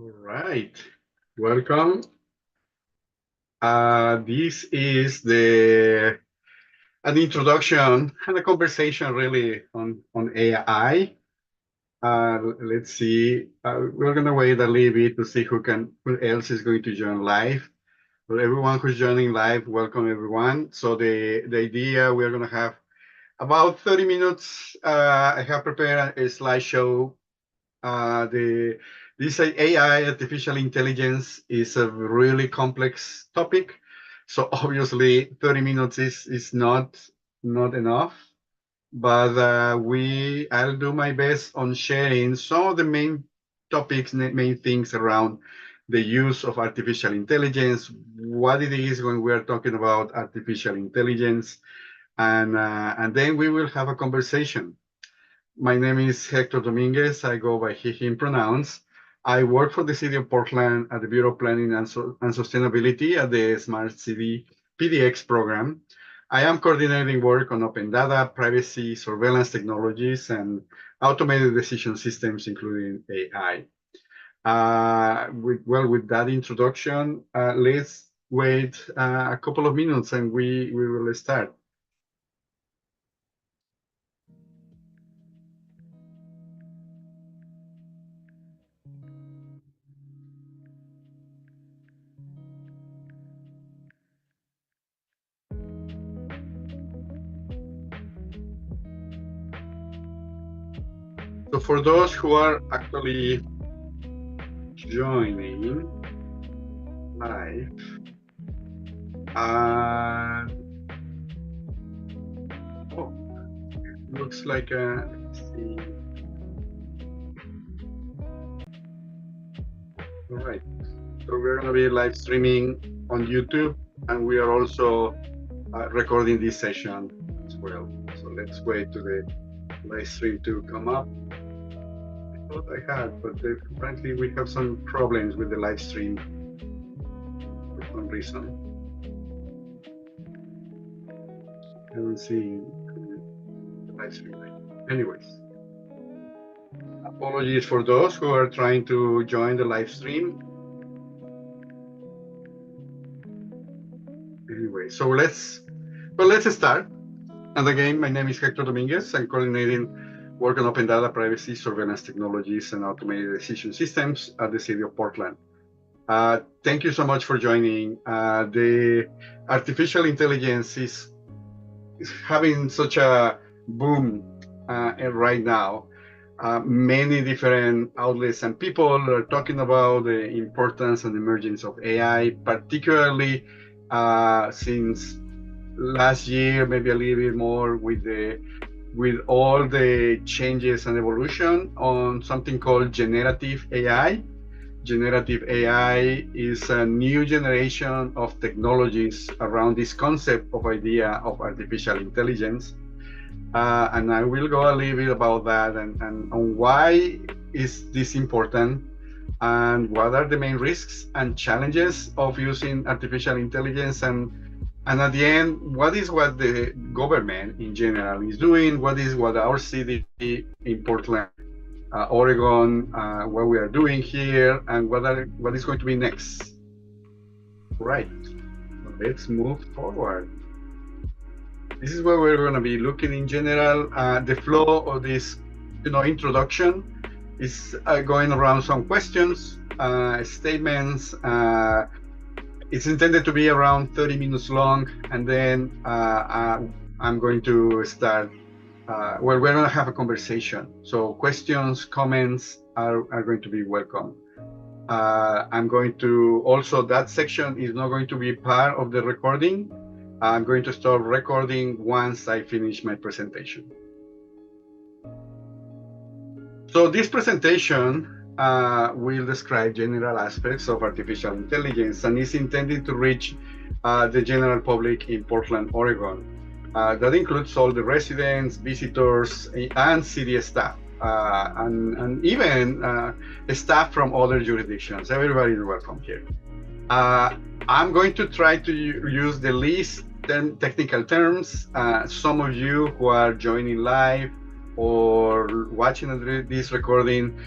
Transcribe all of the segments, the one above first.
All right, welcome. This is the an introduction and a conversation really on AI. Let's see. We're gonna wait a little bit to see who else is going to join live. For everyone who's joining live, welcome everyone. So the idea we're gonna have about 30 minutes. I have prepared a slideshow. The this AI, artificial intelligence, is a really complex topic. So obviously, 30 minutes is not enough. But I'll do my best on sharing some of the main topics, main things around the use of artificial intelligence, what it is when we are talking about artificial intelligence, and then we will have a conversation. My name is Hector Dominguez. I go by he, him pronouns. I work for the City of Portland at the Bureau of Planning and Sustainability at the Smart City PDX program. I am coordinating work on open data, privacy, surveillance technologies, and automated decision systems, including AI. With that introduction, let's wait a couple of minutes and we will start. So for those who are actually joining live, oh, looks like let's see. All right, so we're gonna be live streaming on YouTube, and we are also recording this session as well. So let's wait to live stream to come up. I thought I had, but apparently we have some problems with the live stream for some reason. I don't see the live stream. Anyways, apologies for those who are trying to join the live stream. Anyway, so let's start. And again, my name is Hector Dominguez. I'm coordinating work on open data privacy, surveillance technologies, and automated decision systems at the city of Portland. Thank you so much for joining. The artificial intelligence is having such a boom right now. Many different outlets and people are talking about the importance and emergence of AI, particularly since last year, maybe a little bit more with all the changes and evolution on something called generative AI. Generative AI is a new generation of technologies around this concept of idea of artificial intelligence. And I will go a little bit about that and on why is this important and what are the main risks and challenges of using artificial intelligence and at the end, what the government in general is doing? What our city in Portland, Oregon, what we are doing here, and what is going to be next? Right. Let's move forward. This is where we're going to be looking in general. The flow of this, introduction is going around some questions, statements. It's intended to be around 30 minutes long, and then I'm going to start. We're going to have a conversation. So questions, comments are going to be welcome. I'm going to also, that section is not going to be part of the recording. I'm going to start recording once I finish my presentation. So this presentation will describe general aspects of artificial intelligence and is intended to reach the general public in Portland, Oregon. That includes all the residents, visitors, and city staff, and even staff from other jurisdictions. Everybody is welcome here. I'm going to try to use the least technical terms. Some of you who are joining live or watching this recording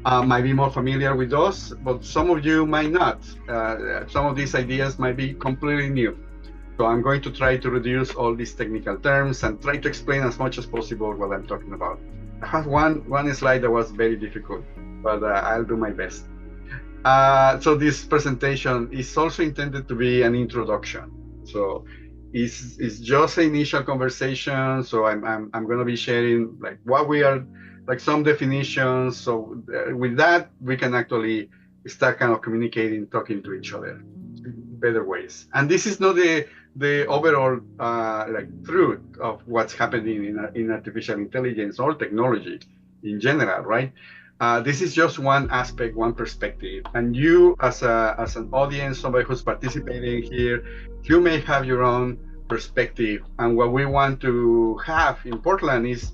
might be more familiar with those, but some of you might not. Some of these ideas might be completely new. So I'm going to try to reduce all these technical terms and try to explain as much as possible what I'm talking about. I have one slide that was very difficult, but I'll do my best. So this presentation is also intended to be an introduction. So it's just an initial conversation. So I'm going to be sharing like what we are, like some definitions. So with that, we can actually start kind of communicating, talking to each other in better ways. And this is not the overall like truth of what's happening in artificial intelligence or technology in general, right? This is just one aspect, one perspective. And you as an audience, somebody who's participating here, you may have your own perspective. And what we want to have in Portland is,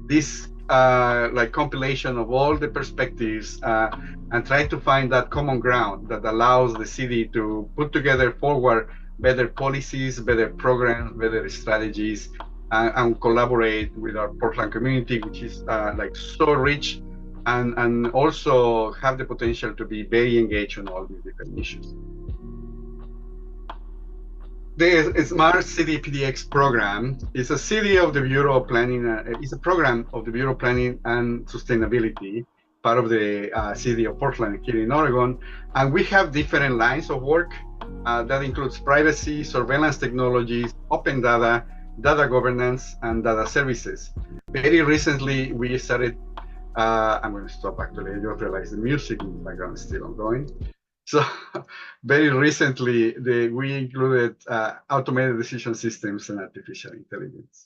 this like compilation of all the perspectives and try to find that common ground that allows the city to put together forward better policies, better programs, better strategies, and collaborate with our Portland community, which is like so rich and also have the potential to be very engaged on all these different issues. The Smart City PDX program is a city of the Bureau of Planning. It's a program of the Bureau of Planning and Sustainability, part of the city of Portland here in Oregon. And we have different lines of work that includes privacy, surveillance technologies, open data, data governance, and data services. Very recently, we started, I'm going to stop actually, I just realized the music in the background is still ongoing. So very recently, we included automated decision systems and artificial intelligence.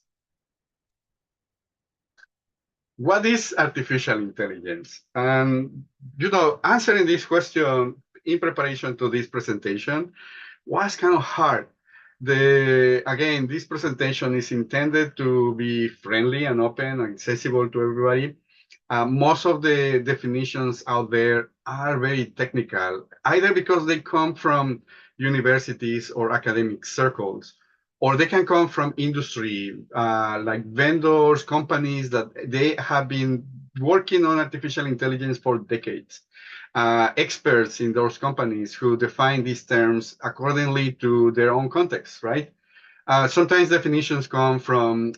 What is artificial intelligence? And, answering this question in preparation to this presentation was kind of hard Again, this presentation is intended to be friendly and open and accessible to everybody. Most of the definitions out there are very technical, either because they come from universities or academic circles, or they can come from industry, like vendors, companies that they have been working on artificial intelligence for decades. Experts in those companies who define these terms accordingly to their own context, right? Sometimes definitions come from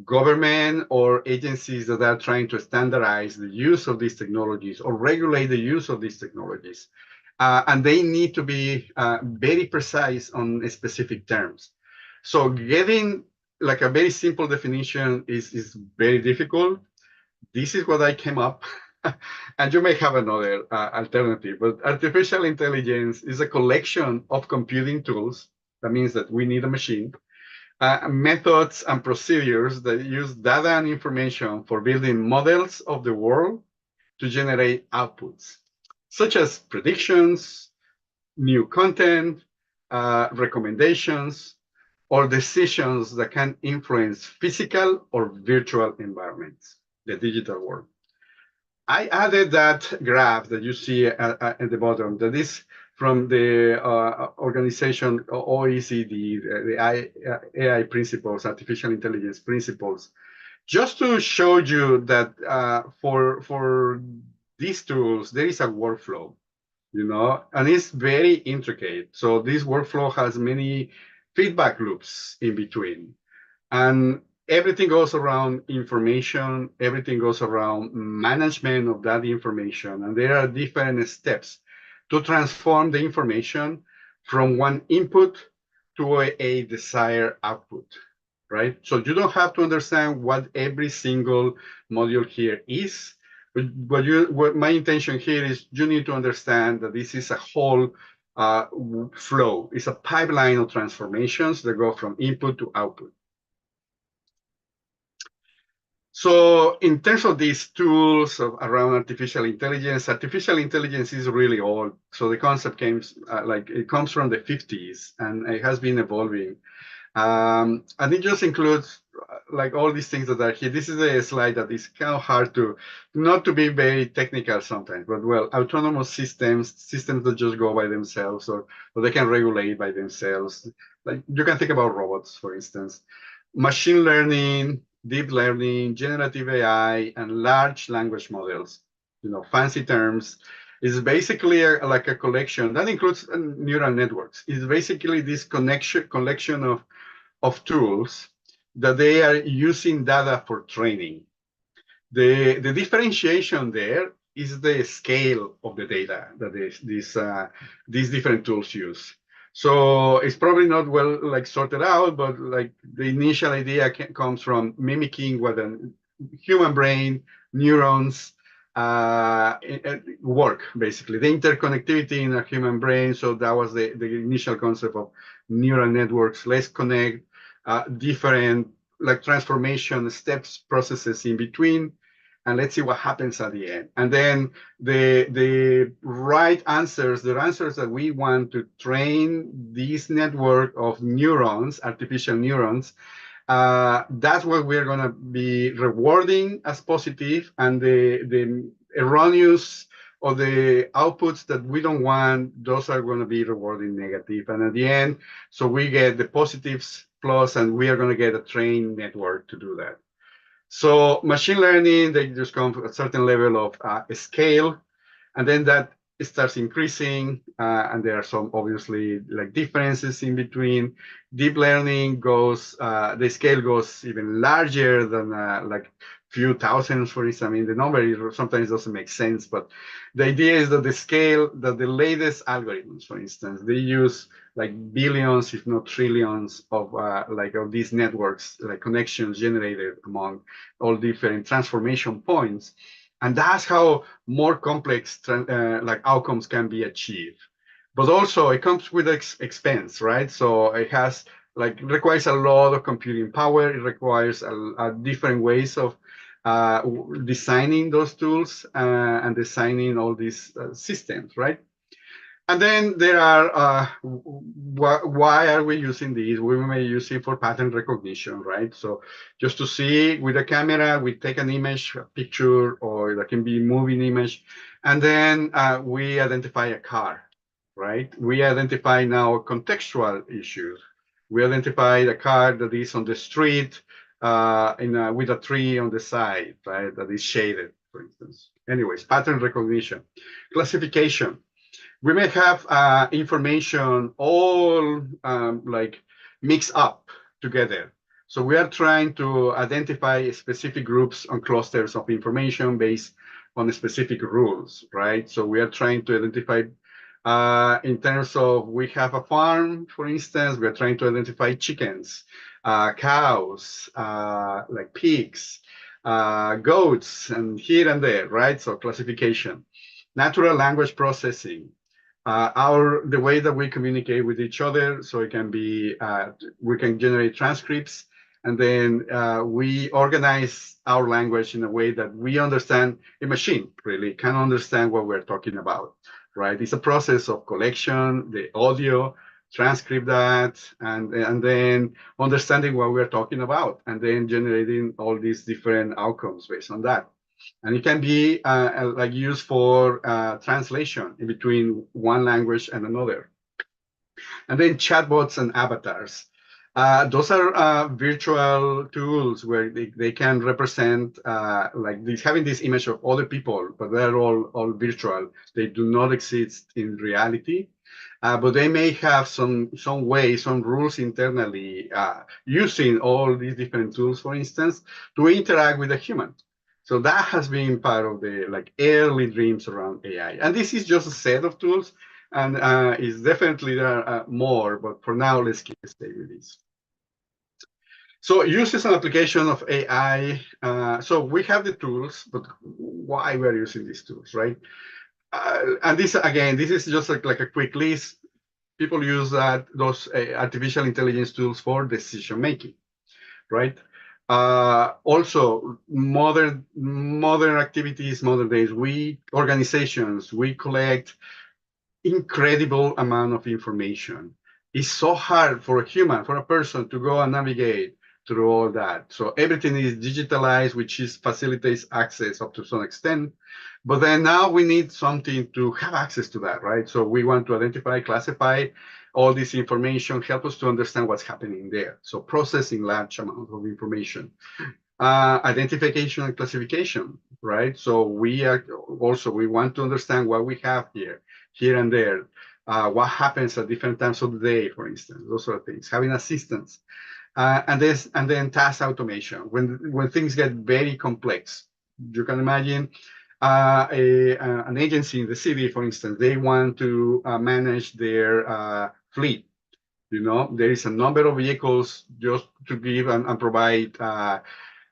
government or agencies that are trying to standardize the use of these technologies or regulate the use of these technologies. And they need to be very precise on specific terms. So getting like a very simple definition is very difficult. This is what I came up. And you may have another alternative, but artificial intelligence is a collection of computing tools. That means that we need a machine, methods and procedures that use data and information for building models of the world to generate outputs, such as predictions, new content, recommendations, or decisions that can influence physical or virtual environments, the digital world. I added that graph that you see at the bottom, that is from the organization OECD, the AI principles, artificial intelligence principles, just to show you that for these tools, there is a workflow, and it's very intricate. So this workflow has many feedback loops in between. And everything goes around information, everything goes around management of that information. And there are different steps to transform the information from one input to a desired output, right? So you don't have to understand what every single module here is. But what my intention here is you need to understand that this is a whole flow. It's a pipeline of transformations that go from input to output. So in terms of these tools around artificial intelligence is really old. So the concept it comes from the 50s and it has been evolving. And it just includes like all these things that are here. This is a slide that is kind of hard not to be very technical sometimes, but well, autonomous systems that just go by themselves or they can regulate by themselves. Like you can think about robots, for instance, machine learning, deep learning, generative AI, and large language models, fancy terms, is basically like a collection that includes neural networks. It's basically this collection of tools that they are using data for training. The differentiation there is the scale of the data that these different tools use. So it's probably not well sorted out, but like the initial idea comes from mimicking what a human brain, neurons work, basically. The interconnectivity in a human brain. So that was the initial concept of neural networks. Let's connect different transformation steps, processes in between, and let's see what happens at the end. And then the right answers, the answers that we want to train this network of neurons, artificial neurons, that's what we're going to be rewarding as positive, and the erroneous or the outputs that we don't want, those are going to be rewarding negative. And at the end, so we get the positives plus, and we are going to get a trained network to do that. So machine learning, they just come to a certain level of scale, and then that starts increasing, and there are some obviously differences in between. Deep learning goes, the scale goes even larger than few thousands, for instance. I mean, the number sometimes doesn't make sense, but the idea is that the scale, that the latest algorithms, for instance, they use billions, if not trillions of these networks, connections generated among all different transformation points. And that's how more complex outcomes can be achieved. But also it comes with expense, right? So it has requires a lot of computing power. It requires a different ways of designing those tools and designing all these systems, right? And then there are, why are we using these? We may use it for pattern recognition, right? So just to see with a camera, we take an image, a picture, or that can be moving image, and then we identify a car, right? We identify now contextual issues. We identify a car that is on the street with a tree on the side, right? That is shaded, for instance. Anyways, pattern recognition. Classification, we may have information all like mixed up together. So we are trying to identify specific groups on clusters of information based on specific rules, right? So we are trying to identify in terms of, we have a farm, for instance, we are trying to identify chickens, cows, like pigs, goats, and here and there, right? So classification. Natural language processing, the way that we communicate with each other, so it can be we can generate transcripts, and then we organize our language in a way that we understand, a machine really can understand what we're talking about, right? It's a process of collection, the audio, transcript that, and then understanding what we're talking about, and then generating all these different outcomes based on that. And it can be like used for translation in between one language and another. And then chatbots and avatars. Those are virtual tools where they can represent like this, having this image of other people, but they're all virtual. They do not exist in reality. But they may have some way, some rules internally using all these different tools, for instance, to interact with a human. So that has been part of the like early dreams around AI. And this is just a set of tools, and is definitely there are more, but for now, let's stay with this. So uses and application of AI. So we have the tools, but why we're using these tools, right? And this, again, this is just like a quick list. People use those artificial intelligence tools for decision making, right? Also, modern activities, modern days, organizations, we collect incredible amount of information. It's so hard for a human, for a person to go and navigate through all that. So everything is digitalized, which facilitates access up to some extent. But then now we need something to have access to that, right? So we want to identify, classify all this information, help us to understand what's happening there. So processing large amounts of information. Identification and classification, right? So we want to understand what we have here and there, what happens at different times of the day, for instance, those sort of things. Having assistance, and then task automation. When things get very complex, you can imagine an agency in the city, for instance, they want to manage their fleet. There is a number of vehicles just to give and provide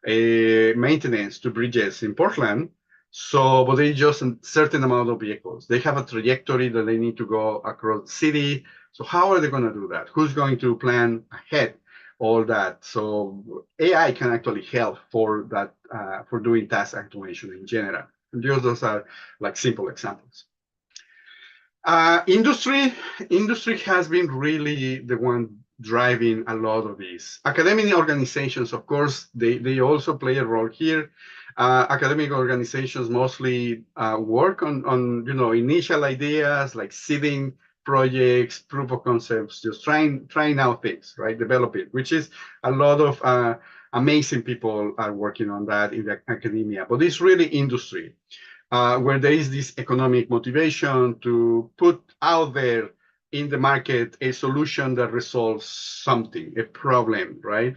maintenance to bridges in Portland. So, but they just a certain amount of vehicles. They have a trajectory that they need to go across the city. So how are they going to do that? Who's going to plan ahead all that? So AI can actually help for that, for doing task automation in general. And just those are like simple examples. Industry has been really the one driving a lot of these. Academic organizations, of course, they also play a role here. Academic organizations mostly work on initial ideas like seeding projects, proof of concepts, just trying out things, right? Develop it, which is a lot of amazing people are working on that in the academia. But it's really industry. Where there is this economic motivation to put out there in the market a solution that resolves something, a problem, right?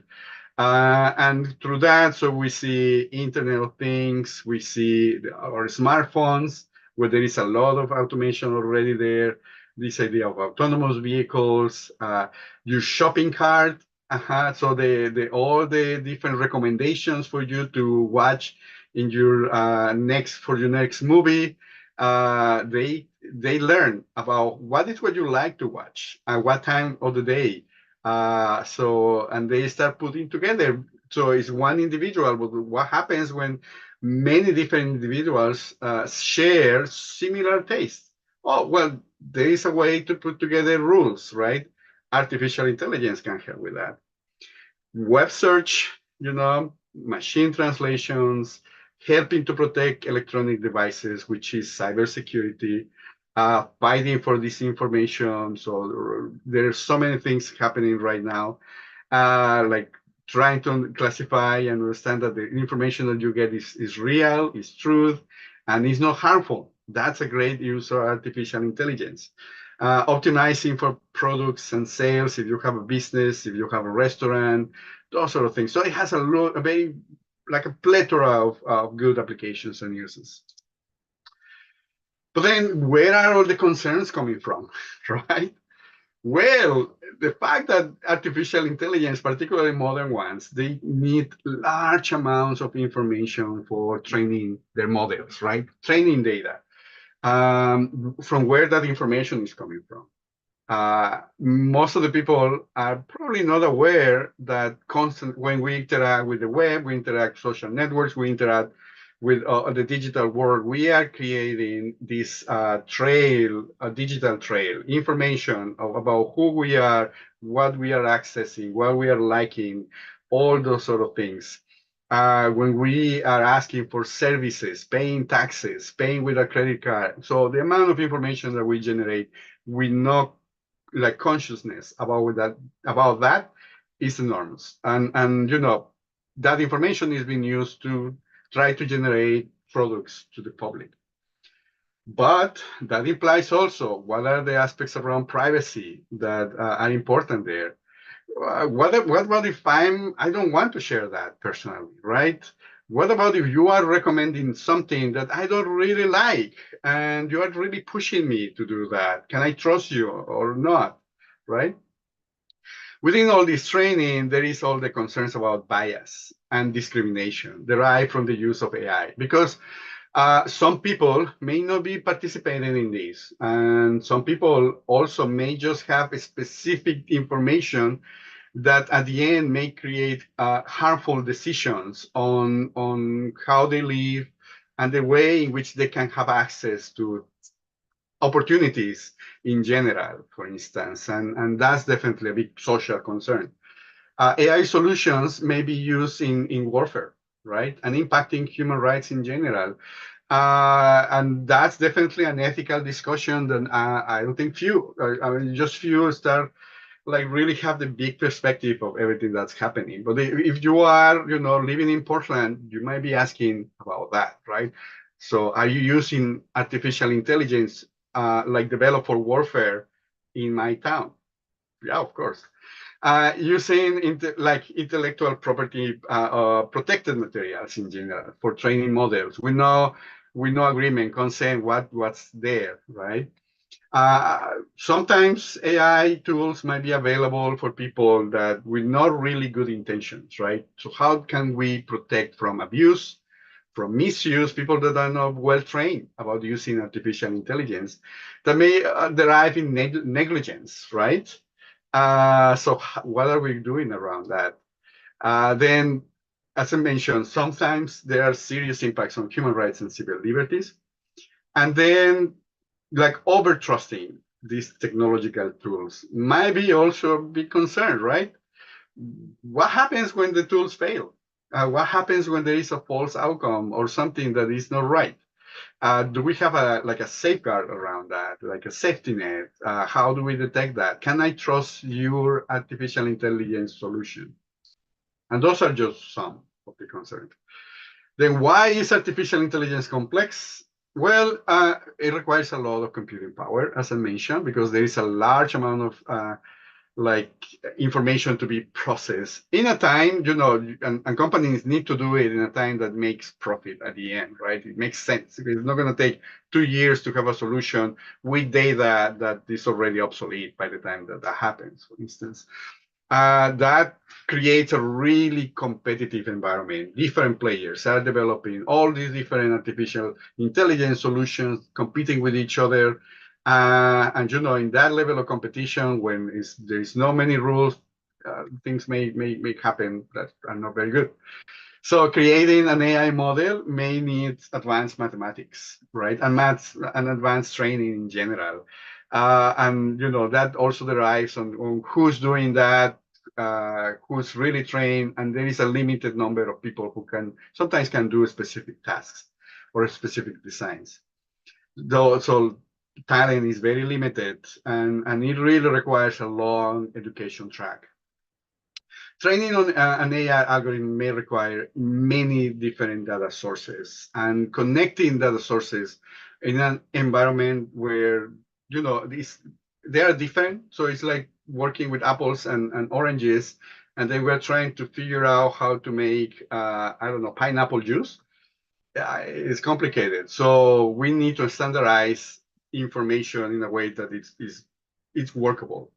And through that, so we see Internet of Things, we see our smartphones, where there is a lot of automation already there. This idea of autonomous vehicles, your shopping cart. So all the different recommendations for you to watch in your next movie. They learn about what you like to watch at what time of the day. And they start putting together. So it's one individual, but what happens when many different individuals share similar tastes, Oh, well, there is a way to put together rules, right? Artificial intelligence can help with that. Web search, machine translations, helping to protect electronic devices, which is cybersecurity, fighting for disinformation. So there's so many things happening right now, like trying to classify and understand that the information that you get is real, is truth, and is not harmful. That's a great use of artificial intelligence. Optimizing for products and sales, if you have a business, if you have a restaurant, those sort of things. So it has a very, like a plethora of good applications and uses. But then where are all the concerns coming from, right? Well, the fact that artificial intelligence, particularly modern ones, they need large amounts of information for training their models, right? Training data, from where that information is coming from. Most of the people are probably not aware that when we interact with the web, we interact with social networks, we interact with the digital world, we are creating this trail, a digital trail, information about who we are, what we are accessing, what we are liking, all those sort of things. When we are asking for services, paying taxes, paying with a credit card. So the amount of information that we generate, we know like consciousness about that is enormous, and that information is being used to try to generate products to the public. But that implies also what are the aspects around privacy that are important there. What if I don't want to share that personally, right? What about if you are recommending something that I don't really like and you are really pushing me to do that? Can I trust you or not, right? Within all this training, there is all the concerns about bias and discrimination derived from the use of AI, because some people may not be participating in this, and some people also may just have specific information that at the end may create harmful decisions on how they live and the way in which they can have access to opportunities in general, for instance, and that's definitely a big social concern. AI solutions may be used in warfare, right, and impacting human rights in general. And that's definitely an ethical discussion that I don't think I mean, just few start like really have the big perspective of everything that's happening. But if you are, living in Portland, you might be asking about that, right? So are you using artificial intelligence like developed for warfare in my town? Yeah, of course. Using like intellectual property protected materials in general for training models. We know agreement, consent, what's there, right? Sometimes AI tools might be available for people that with not really good intentions, right? So how can we protect from abuse, from misuse, people that are not well trained about using artificial intelligence that may derive in negligence, right? So what are we doing around that? Then, as I mentioned, sometimes there are serious impacts on human rights and civil liberties. And then like over trusting these technological tools might be also a big concern, right? What happens when the tools fail? What happens when there is a false outcome or something that is not right? Do we have a safeguard around that, like a safety net? How do we detect that? Can I trust your artificial intelligence solution? And those are just some of the concerns. Then why is artificial intelligence complex? Well, it requires a lot of computing power, as I mentioned, because there is a large amount of like information to be processed in a time, and companies need to do it in a time that makes profit at the end, right? It makes sense. It's not going to take 2 years to have a solution with data that is already obsolete by the time that happens, for instance. That creates a really competitive environment. Different players are developing all these different artificial intelligence solutions, competing with each other. And in that level of competition, when there is no many rules, things may happen that are not very good. So creating an AI model may need advanced mathematics, right? And maths and advanced training in general. And that also derives on who's doing that, who's really trained, and there is a limited number of people who sometimes can do specific tasks or specific designs. Though so talent is very limited, and it really requires a long education track. Training on an AI algorithm may require many different data sources, and connecting data sources in an environment where they are different. So it's like working with apples and oranges, and then we're trying to figure out how to make I don't know, pineapple juice. It's complicated. So we need to standardize information in a way that it's workable.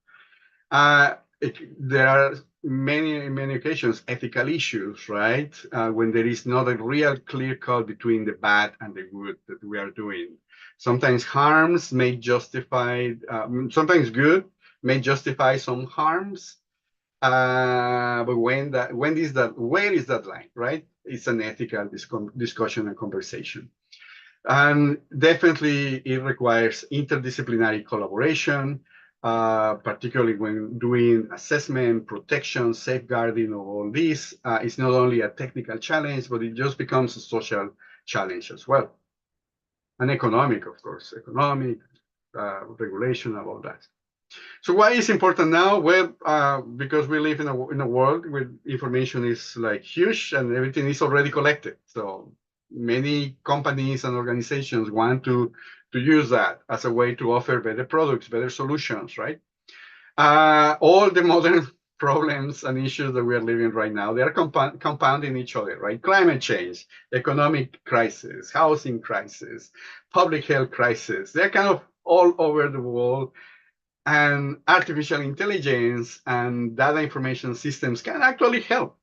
There are many occasions ethical issues, right? When there is not a real clear cut between the bad and the good that we are doing. Sometimes harms may justify, sometimes good may justify some harms. But where is that line, right? It's an ethical discussion and conversation. And definitely it requires interdisciplinary collaboration, particularly when doing assessment, protection, safeguarding of all this. It's not only a technical challenge, but it just becomes a social challenge as well. And economic, of course, economic, regulation, and all that. So why is important now? Well, because we live in a world where information is like huge and everything is already collected. So many companies and organizations want to use that as a way to offer better products, better solutions, right? All the modern problems and issues that we are living right now, they are compounding each other, right? Climate change, economic crisis, housing crisis, public health crisis. They're kind of all over the world, and artificial intelligence and data information systems can actually help.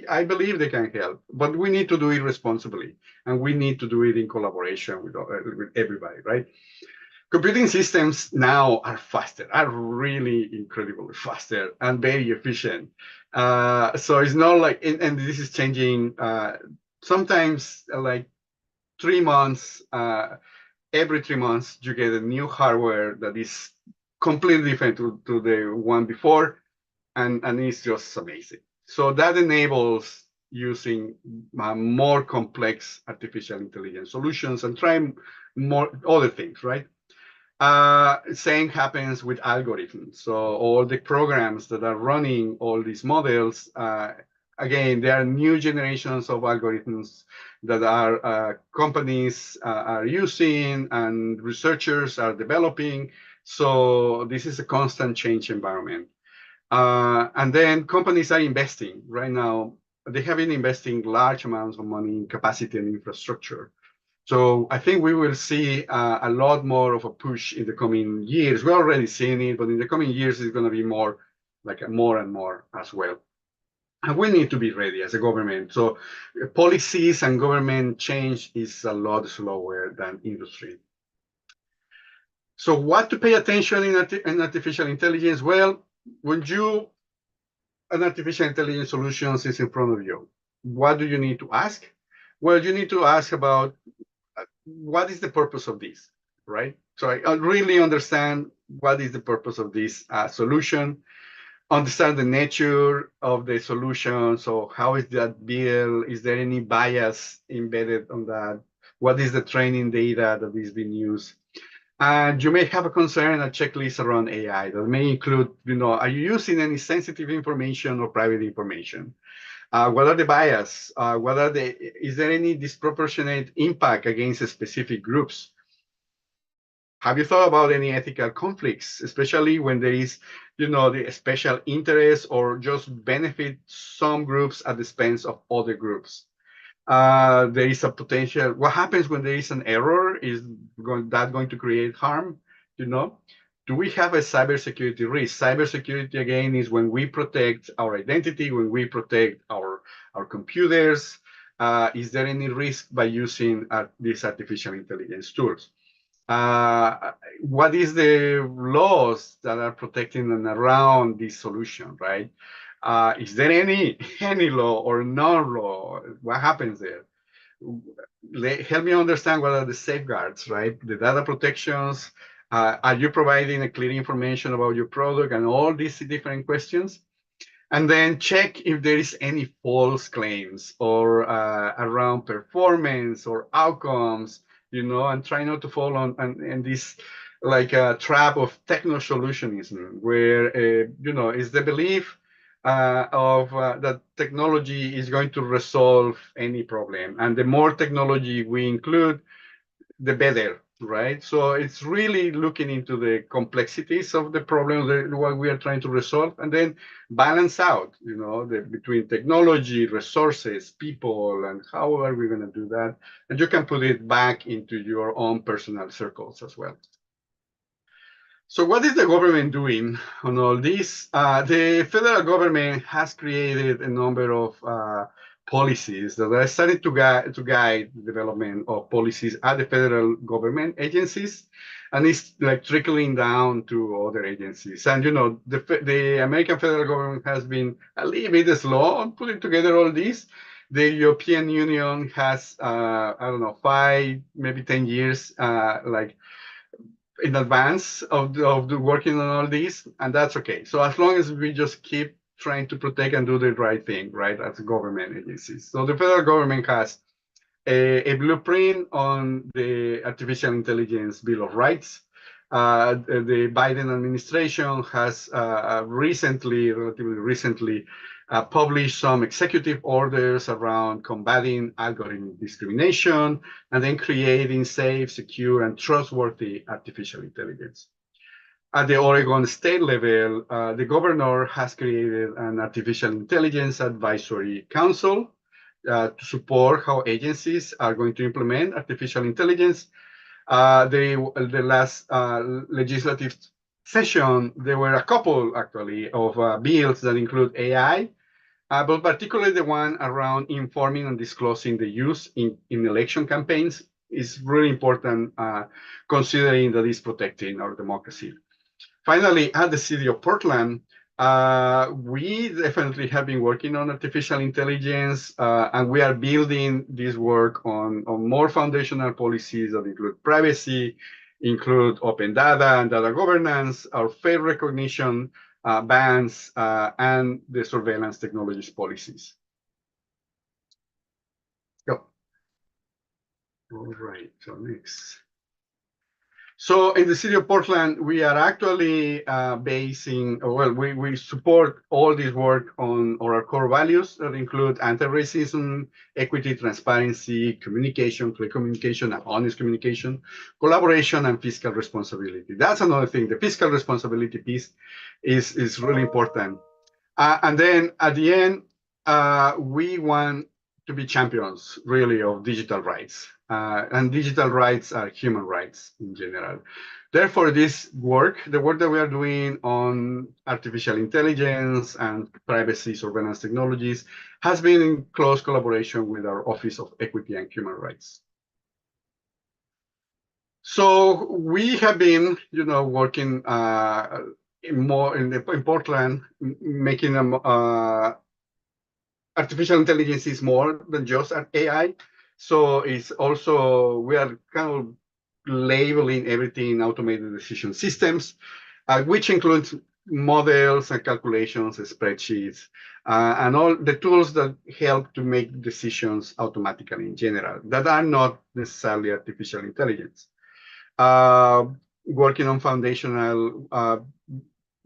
I believe they can help, but we need to do it responsibly, and we need to do it in collaboration with everybody, right? Computing systems now are faster, are really incredibly faster and very efficient. So it's not like, and this is changing sometimes like 3 months, every 3 months, you get a new hardware that is completely different to the one before, and it's just amazing. So that enables using more complex artificial intelligence solutions and trying more other things, right? Same happens with algorithms. So all the programs that are running all these models, again, there are new generations of algorithms that are companies are using and researchers are developing. So this is a constant change environment. And then companies are investing right now. They have been investing large amounts of money in capacity and infrastructure. So I think we will see a lot more of a push in the coming years. We're already seeing it, but in the coming years, it's going to be more like more and more as well. And we need to be ready as a government. So policies and government change is a lot slower than industry. So what to pay attention in artificial intelligence? Well, when an artificial intelligence solutions is in front of you, what do you need to ask? Well, you need to ask about what is the purpose of this, right? So I really understand what is the purpose of this solution, understand the nature of the solution. So how is that built? Is there any bias embedded on that? What is the training data that is being used? And you may have a concern, a checklist around AI that may include, are you using any sensitive information or private information? What are the bias? Is there any disproportionate impact against specific groups? Have you thought about any ethical conflicts, especially when there is, the special interest or just benefit some groups at the expense of other groups? There is a potential. What happens when there is an error? Is that going to create harm? Do we have a cybersecurity risk? Cybersecurity, again, is when we protect our identity, when we protect our computers. Is there any risk by using these artificial intelligence tools? What is the laws that are protecting and around this solution, right? Is there any any law or no law? What happens there? Help me understand what are the safeguards, right? The data protections. Are you providing a clear information about your product and all these different questions? And then check if there is any false claims or around performance or outcomes, and try not to fall on this like a trap of techno solutionism, where is the belief of that technology is going to resolve any problem, and the more technology we include, the better, right? So it's really looking into the complexities of the problem that what we are trying to resolve, and then balance out, between technology, resources, people, and how are we going to do that? And you can put it back into your own personal circles as well. So what is the government doing on all this? The federal government has created a number of policies that are starting to guide the development of policies at the federal government agencies, and it's like trickling down to other agencies. And the American federal government has been a little bit slow on putting together all this. The European Union has, I don't know, 5, maybe 10 years, like in advance of the working on all these, and that's okay. So as long as we just keep trying to protect and do the right thing, right, as government agencies. So the federal government has a blueprint on the Artificial Intelligence Bill of Rights. The Biden administration has relatively recently, published some executive orders around combating algorithmic discrimination and then creating safe, secure, and trustworthy artificial intelligence. At the Oregon state level, the governor has created an artificial intelligence advisory council to support how agencies are going to implement artificial intelligence. The last legislative session, there were a couple actually of bills that include AI, but particularly the one around informing and disclosing the use in election campaigns is really important, considering that it's protecting our democracy. Finally, at the city of Portland, we definitely have been working on artificial intelligence, and we are building this work on more foundational policies that include privacy, include open data and data governance, our face recognition bans, and the surveillance technologies policies. Go. All right, so next. So in the city of Portland, we are actually we support all this work on our core values that include anti-racism, equity, transparency, communication, clear communication, and honest communication, collaboration, and fiscal responsibility. That's another thing. The fiscal responsibility piece is really important. And then at the end, we want to be champions, really, of digital rights. And digital rights are human rights in general. Therefore, the work that we are doing on artificial intelligence and privacy surveillance technologies has been in close collaboration with our Office of Equity and Human Rights. So we have been, working in Portland, making them artificial intelligence is more than just an AI. So it's also, we are kind of labeling everything automated decision systems, which includes models and calculations, spreadsheets, and all the tools that help to make decisions automatically in general that are not necessarily artificial intelligence. Working on foundational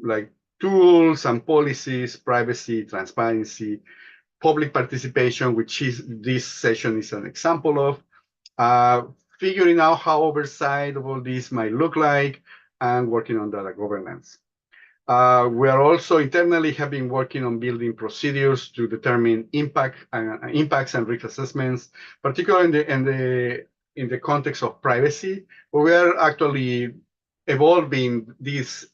like tools and policies, privacy, transparency, public participation, which is this session is an example of, figuring out how oversight of all this might look like, and working on data governance. We are also internally have been working on building procedures to determine impacts and risk assessments, particularly in the context of privacy. But we are actually evolving these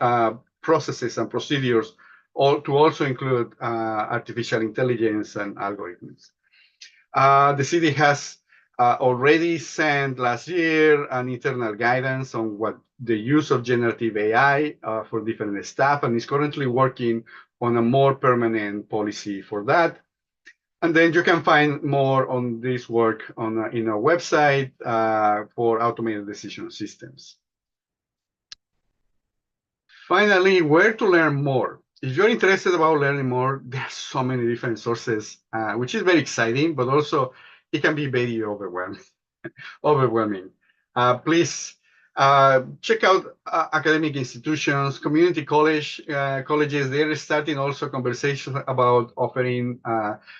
processes and procedures to also include artificial intelligence and algorithms. The city has already sent last year an internal guidance on what the use of generative AI for different staff, and is currently working on a more permanent policy for that. And then you can find more on this work on in our website for automated decision systems. Finally, where to learn more. If you're interested about learning more, there's so many different sources, which is very exciting, but also it can be very overwhelming. Please check out academic institutions, community colleges. They're starting also conversations about offering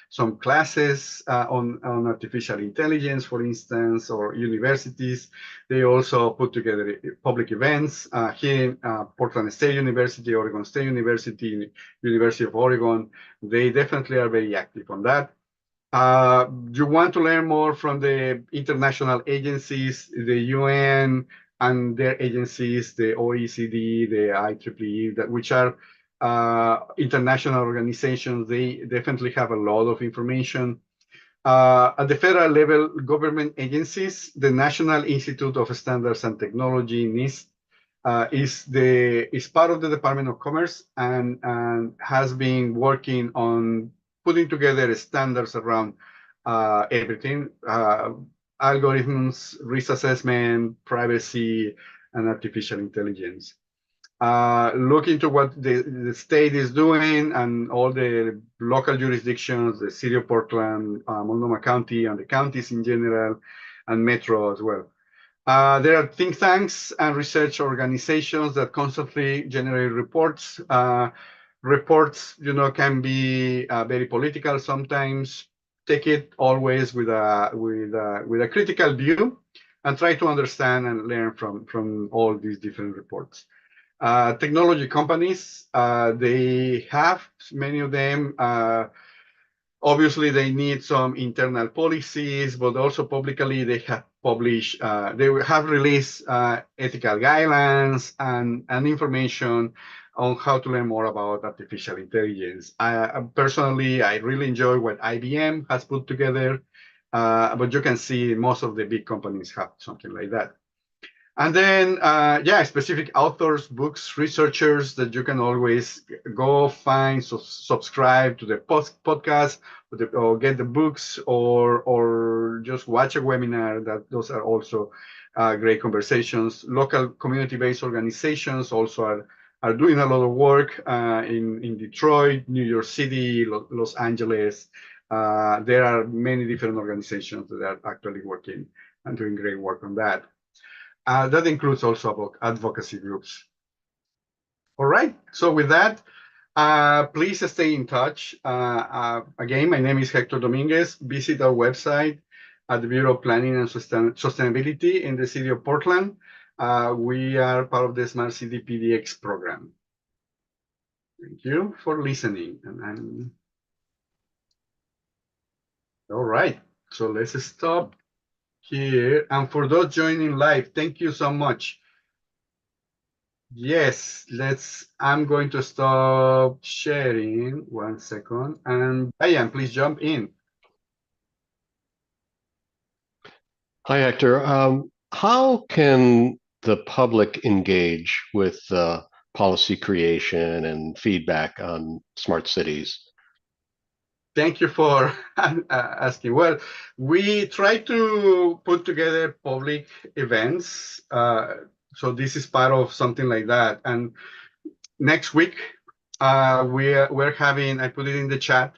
some classes on artificial intelligence, for instance, or universities. They also put together public events here in Portland State University, Oregon State University, University of Oregon. They definitely are very active on that. You want to learn more from the international agencies, the UN and their agencies, the OECD, the IEEE, which are international organizations. They definitely have a lot of information. At the federal level, government agencies, the National Institute of Standards and Technology, NIST, is part of the Department of Commerce and has been working on putting together standards around everything, algorithms, risk assessment, privacy, and artificial intelligence. Look into what the state is doing and all the local jurisdictions, the city of Portland, Multnomah County, and the counties in general, and Metro as well. There are think tanks and research organizations that constantly generate reports. Reports, can be very political sometimes. Take it always with a critical view, and try to understand and learn from all these different reports. Technology companies, they have many of them. Obviously, they need some internal policies, but also publicly they have published, they have released ethical guidelines and information on how to learn more about artificial intelligence. Personally, I really enjoy what IBM has put together, but you can see most of the big companies have something like that. And then, specific authors, books, researchers that you can always go find, subscribe to the podcast, or get the books, or just watch a webinar. Those are also great conversations. Local community-based organizations also are doing a lot of work in Detroit, New York City, Los Angeles. There are many different organizations that are actually working and doing great work on that. That includes also advocacy groups. All right, so with that, please stay in touch. Again, my name is Hector Dominguez. Visit our website at the Bureau of Planning and Sustainability in the city of Portland. We are part of the Smart City PDX program. Thank you for listening. All right, so let's stop here. And for those joining live, thank you so much. Yes, I'm going to stop sharing 1 second. And Diane, please jump in. Hi, Hector. How can the public engage with policy creation and feedback on smart cities? Thank you for asking. Well, we try to put together public events. So this is part of something like that. And next week, we're having, I put it in the chat,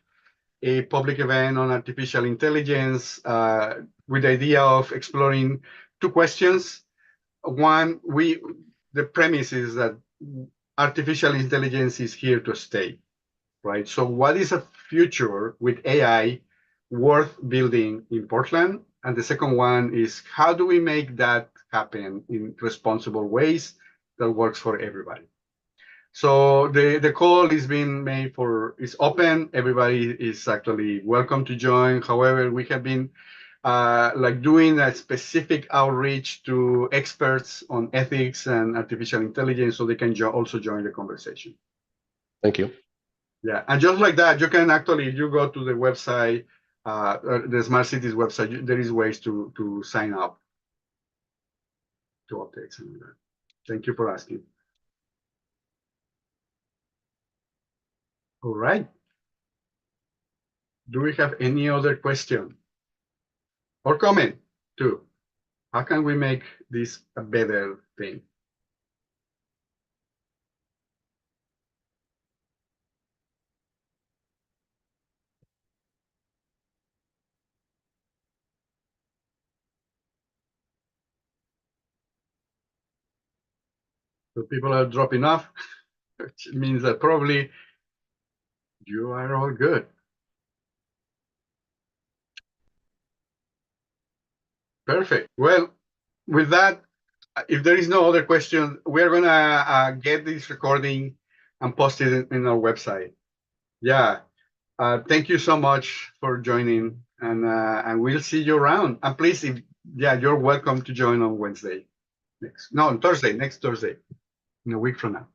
a public event on artificial intelligence with the idea of exploring two questions. One, the premise is that artificial intelligence is here to stay, right? So what is a future with AI worth building in Portland? And the second one is, how do we make that happen in responsible ways that works for everybody? So the call is being made is open. Everybody is actually welcome to join. However, we have been doing a specific outreach to experts on ethics and artificial intelligence so they can also join the conversation. Thank you. Yeah, and just like that, you can actually, if you go to the website, the Smart Cities website, there is ways to sign up to updates and that. Thank you for asking. All right. Do we have any other question or comment too? How can we make this a better thing? So people are dropping off, which means that probably you are all good. Perfect. Well, with that, if there is no other question, we're gonna get this recording and post it in our website. Yeah. Thank you so much for joining, and we'll see you around. And please, if yeah, you're welcome to join on Wednesday. On Thursday, next Thursday, in a week from now.